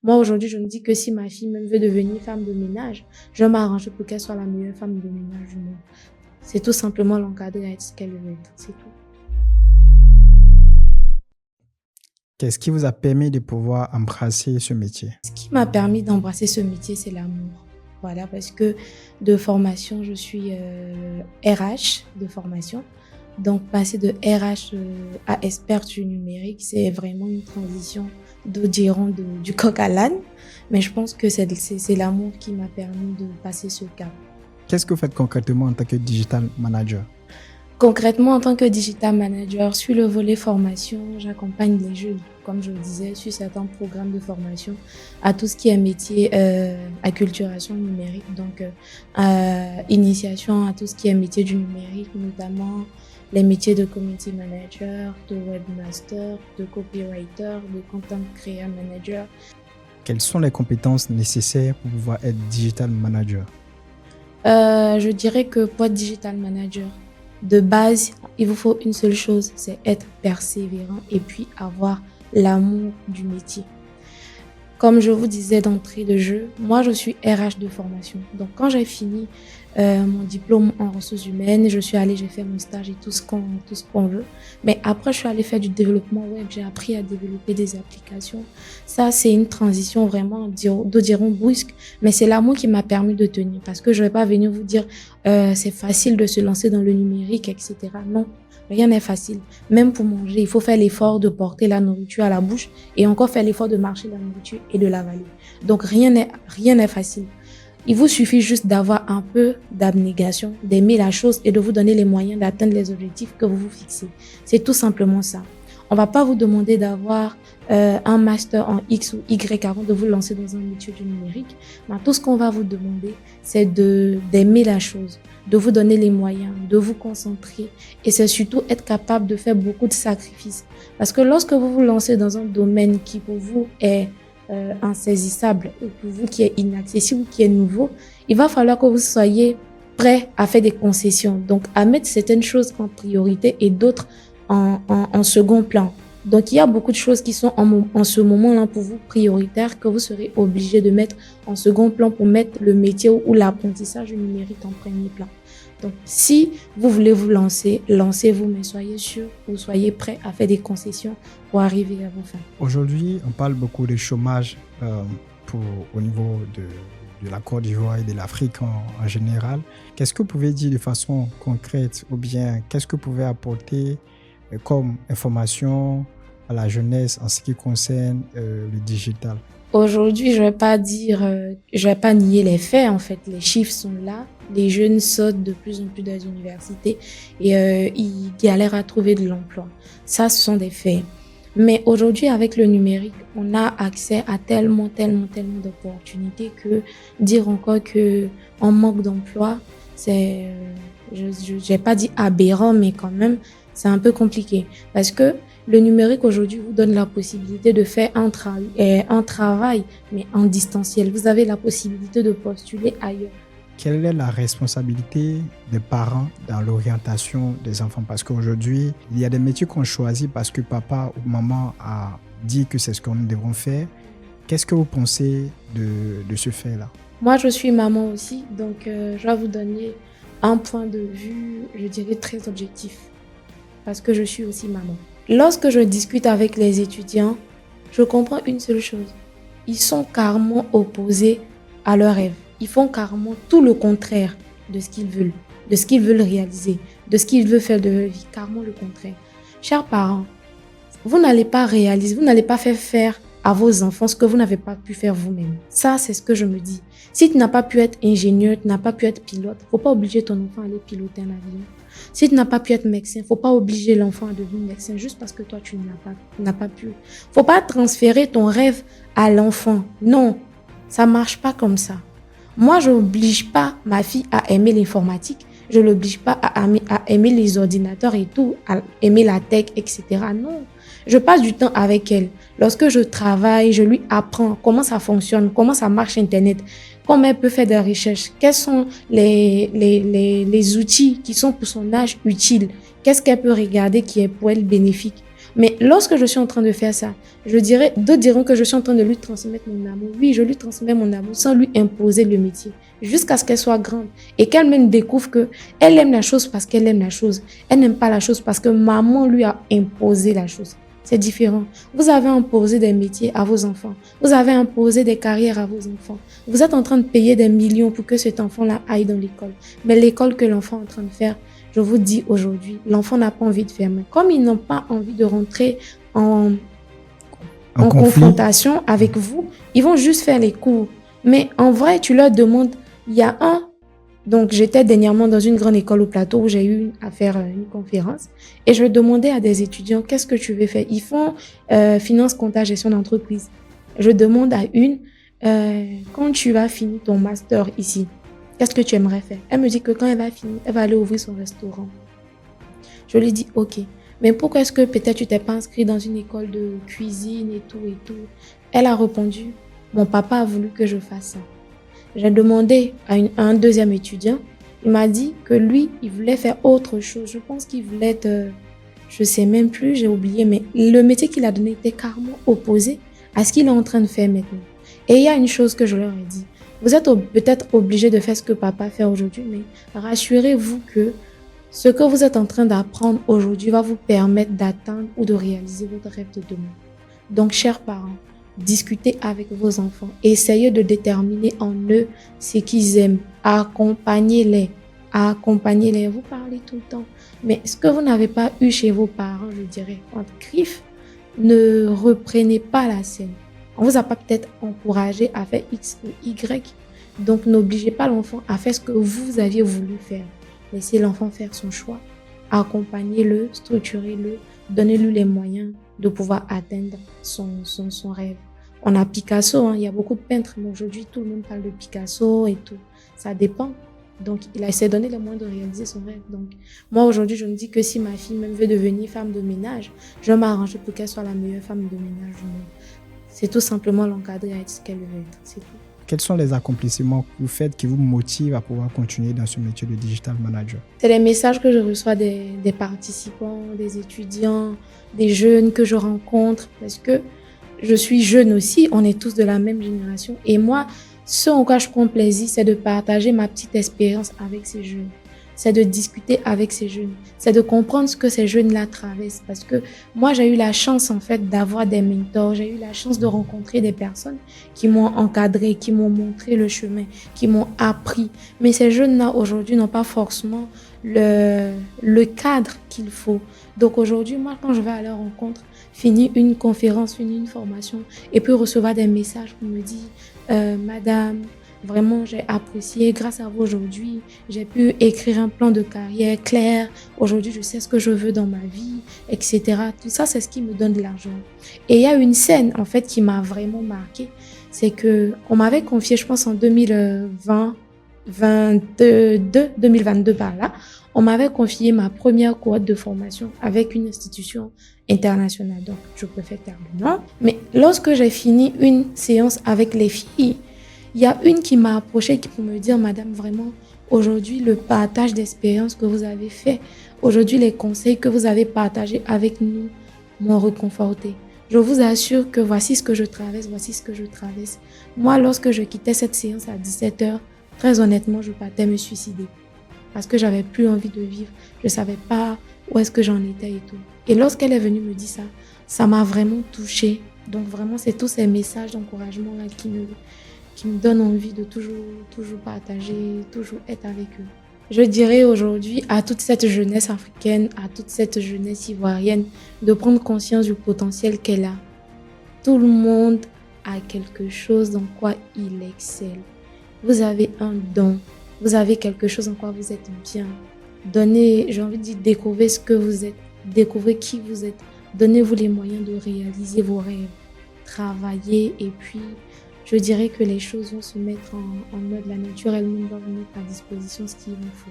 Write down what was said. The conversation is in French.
Moi, aujourd'hui, je me dis que si ma fille même veut devenir femme de ménage, je vais m'arranger pour qu'elle soit la meilleure femme de ménage du monde. C'est tout simplement l'encadrer à être ce qu'elle veut être. C'est tout. Qu'est-ce qui vous a permis de pouvoir embrasser ce métier? Ce qui m'a permis d'embrasser ce métier, c'est l'amour. Voilà, parce que de formation, je suis RH de formation. Donc, passer de RH à experte du numérique, c'est vraiment une transition diront du coq à l'âne. Mais je pense que c'est l'amour qui m'a permis de passer ce cap. Qu'est-ce que vous faites concrètement en tant que digital manager? Concrètement, en tant que digital manager, sur le volet formation, j'accompagne les jeunes, comme je le disais, sur certains programmes de formation à tout ce qui est métier acculturation numérique, donc initiation à tout ce qui est métier du numérique, notamment les métiers de community manager, de webmaster, de copywriter, de content creator manager. Quelles sont les compétences nécessaires pour pouvoir être digital manager? Je dirais que pour être digital manager, de base, il vous faut une seule chose, c'est être persévérant et puis avoir l'amour du métier. Comme je vous disais d'entrée de jeu, moi je suis RH de formation. Donc quand j'ai fini mon diplôme en ressources humaines, je suis allée, j'ai fait mon stage et tout ce qu'on veut. Mais après, je suis allée faire du développement web. J'ai appris à développer des applications. Ça, c'est une transition vraiment, diront brusque. Mais c'est l'amour qui m'a permis de tenir. Parce que je vais pas venir vous dire c'est facile de se lancer dans le numérique, etc. Non, rien n'est facile. Même pour manger, il faut faire l'effort de porter la nourriture à la bouche et encore faire l'effort de marcher la nourriture et de l'avaler. Donc rien n'est facile. Il vous suffit juste d'avoir un peu d'abnégation, d'aimer la chose et de vous donner les moyens d'atteindre les objectifs que vous vous fixez. C'est tout simplement ça. On va pas vous demander d'avoir un master en X ou Y avant de vous lancer dans un métier du numérique. Mais tout ce qu'on va vous demander, c'est d'aimer la chose, de vous donner les moyens, de vous concentrer et c'est surtout être capable de faire beaucoup de sacrifices. Parce que lorsque vous vous lancez dans un domaine qui pour vous est insaisissable ou pour vous qui est inaccessible ou qui est nouveau, il va falloir que vous soyez prêt à faire des concessions. Donc, à mettre certaines choses en priorité et d'autres en second plan. Donc, il y a beaucoup de choses qui sont en ce moment-là pour vous prioritaires que vous serez obligé de mettre en second plan pour mettre le métier ou l'apprentissage du numérique en premier plan. Donc, si vous voulez vous lancer, lancez-vous, mais soyez sûr ou soyez prêt à faire des concessions pour arriver à vos fins. Aujourd'hui, on parle beaucoup de chômage au niveau de la Côte d'Ivoire et de l'Afrique en général. Qu'est-ce que vous pouvez dire de façon concrète ou bien qu'est-ce que vous pouvez apporter comme information à la jeunesse en ce qui concerne le digital? Aujourd'hui, je vais pas nier les faits. En fait, les chiffres sont là. Les jeunes sortent de plus en plus des universités et ils galèrent à trouver de l'emploi. Ça, ce sont des faits. Mais aujourd'hui, avec le numérique, on a accès à tellement d'opportunités que dire encore que on manque d'emploi, c'est, j'ai pas dit aberrant, mais quand même, c'est un peu compliqué parce que le numérique aujourd'hui vous donne la possibilité de faire un travail, mais en distanciel. Vous avez la possibilité de postuler ailleurs. Quelle est la responsabilité des parents dans l'orientation des enfants? Parce qu'aujourd'hui, il y a des métiers qu'on choisit parce que papa ou maman a dit que c'est ce qu'on devrait faire. Qu'est-ce que vous pensez de ce fait-là? Moi, je suis maman aussi, donc je vais vous donner un point de vue, je dirais, très objectif. Parce que je suis aussi maman. Lorsque je discute avec les étudiants, je comprends une seule chose. Ils sont carrément opposés à leurs rêves. Ils font carrément tout le contraire de ce qu'ils veulent, de ce qu'ils veulent réaliser, de ce qu'ils veulent faire de leur vie. Carrément le contraire. Chers parents, vous n'allez pas réaliser, vous n'allez pas faire à vos enfants ce que vous n'avez pas pu faire vous-même. Ça, c'est ce que je me dis. Si tu n'as pas pu être ingénieur, tu n'as pas pu être pilote, faut pas obliger ton enfant à aller piloter un avion. Si tu n'as pas pu être médecin, faut pas obliger l'enfant à devenir médecin juste parce que toi, tu n'as pas pu. Faut pas transférer ton rêve à l'enfant. Non, ça marche pas comme ça. Moi, je n'oblige pas ma fille à aimer l'informatique. Je l'oblige pas à aimer les ordinateurs et tout, à aimer la tech, etc. Non, je passe du temps avec elle. Lorsque je travaille, je lui apprends comment ça fonctionne, comment ça marche Internet, comment elle peut faire des recherches, quels sont les outils qui sont pour son âge utiles, qu'est-ce qu'elle peut regarder qui est pour elle bénéfique. Mais lorsque je suis en train de faire ça, d'autres diront que je suis en train de lui transmettre mon amour. Oui, je lui transmets mon amour sans lui imposer le métier, jusqu'à ce qu'elle soit grande et qu'elle-même découvre que elle aime la chose parce qu'elle aime la chose. Elle n'aime pas la chose parce que maman lui a imposé la chose. C'est différent. Vous avez imposé des métiers à vos enfants. Vous avez imposé des carrières à vos enfants. Vous êtes en train de payer des millions pour que cet enfant-là aille dans l'école. Mais l'école que l'enfant est en train de faire, je vous dis aujourd'hui, l'enfant n'a pas envie de faire. Mais comme ils n'ont pas envie de rentrer en confrontation avec vous, ils vont juste faire les cours. Mais en vrai, tu leur demandes, il y a donc j'étais dernièrement dans une grande école au plateau où j'ai eu à faire une conférence et je demandais à des étudiants, qu'est-ce que tu veux faire? Ils font finance, compta, gestion d'entreprise. Je demande à une, quand tu vas finir ton master ici, qu'est-ce que tu aimerais faire? Elle me dit que quand elle va finir, elle va aller ouvrir son restaurant. Je lui dis, ok, mais pourquoi est-ce que peut-être tu t'es pas inscrit dans une école de cuisine et tout et tout? Elle a répondu, mon papa a voulu que je fasse ça. J'ai demandé à un deuxième étudiant, il m'a dit que lui, il voulait faire autre chose. Je pense qu'il voulait être, je sais même plus, j'ai oublié, mais le métier qu'il a donné était carrément opposé à ce qu'il est en train de faire maintenant. Et il y a une chose que je leur ai dit, vous êtes peut-être obligés de faire ce que papa fait aujourd'hui, mais rassurez-vous que ce que vous êtes en train d'apprendre aujourd'hui va vous permettre d'atteindre ou de réaliser votre rêve de demain. Donc, chers parents, discutez avec vos enfants. Essayez de déterminer en eux ce qu'ils aiment. Accompagnez-les. Accompagnez-les. Vous parlez tout le temps. Mais ce que vous n'avez pas eu chez vos parents, je dirais, entre griffes, ne reprenez pas la scène. On vous a pas peut-être encouragé à faire X ou Y. Donc, n'obligez pas l'enfant à faire ce que vous aviez voulu faire. Laissez l'enfant faire son choix. Accompagnez-le, structurez-le, donnez-lui les moyens de pouvoir atteindre son rêve. On a Picasso, il y a beaucoup de peintres, mais aujourd'hui, tout le monde parle de Picasso et tout. Ça dépend. Donc, il a essayé de donner les moyens de réaliser son rêve. Donc, moi, aujourd'hui, je me dis que si ma fille même veut devenir femme de ménage, je vais m'arranger pour qu'elle soit la meilleure femme de ménage du monde. C'est tout simplement l'encadrer à être ce qu'elle veut être. C'est tout. Quels sont les accomplissements que vous faites qui vous motivent à pouvoir continuer dans ce métier de digital manager? C'est les messages que je reçois des participants, des étudiants, des jeunes que je rencontre, parce que je suis jeune aussi, on est tous de la même génération. Et moi, ce en quoi je prends plaisir, c'est de partager ma petite expérience avec ces jeunes. C'est de discuter avec ces jeunes. C'est de comprendre ce que ces jeunes-là traversent. Parce que moi, j'ai eu la chance, en fait, d'avoir des mentors. J'ai eu la chance de rencontrer des personnes qui m'ont encadré, qui m'ont montré le chemin, qui m'ont appris. Mais ces jeunes-là, aujourd'hui, n'ont pas forcément le cadre qu'il faut. Donc aujourd'hui, moi, quand je vais à leur rencontre, finir une conférence, finir une formation, et puis recevoir des messages pour me dire Madame, vraiment, j'ai apprécié. Grâce à vous aujourd'hui, j'ai pu écrire un plan de carrière clair. Aujourd'hui, je sais ce que je veux dans ma vie, etc. Tout ça, c'est ce qui me donne de l'argent. Et il y a une scène, en fait, qui m'a vraiment marquée. C'est que on m'avait confié, je pense, en 2022 par là, on m'avait confié ma première cohorte de formation avec une institution internationale. Donc, je préfère taire le nom. Mais lorsque j'ai fini une séance avec les filles, il y a une qui m'a approchée pour me dire, Madame, vraiment, aujourd'hui, le partage d'expérience que vous avez fait, aujourd'hui, les conseils que vous avez partagés avec nous m'ont réconforté. Je vous assure que voici ce que je traverse, voici ce que je traverse. Moi, lorsque je quittais cette séance à 17h, très honnêtement, je partais me suicider. Parce que j'avais plus envie de vivre. Je savais pas où est-ce que j'en étais et tout. Et lorsqu'elle est venue me dire ça, ça m'a vraiment touchée. Donc vraiment, c'est tous ces messages d'encouragement là qui me donnent envie de toujours partager, toujours être avec eux. Je dirais aujourd'hui à toute cette jeunesse africaine, à toute cette jeunesse ivoirienne, de prendre conscience du potentiel qu'elle a. Tout le monde a quelque chose dans quoi il excelle. Vous avez un don. Vous avez quelque chose en quoi vous êtes bien. Donnez, j'ai envie de dire, découvrez ce que vous êtes. Découvrez qui vous êtes. Donnez-vous les moyens de réaliser vos rêves. Travaillez et puis, je dirais que les choses vont se mettre en mode, la nature elle-même va vous mettre à disposition ce qu'il vous faut.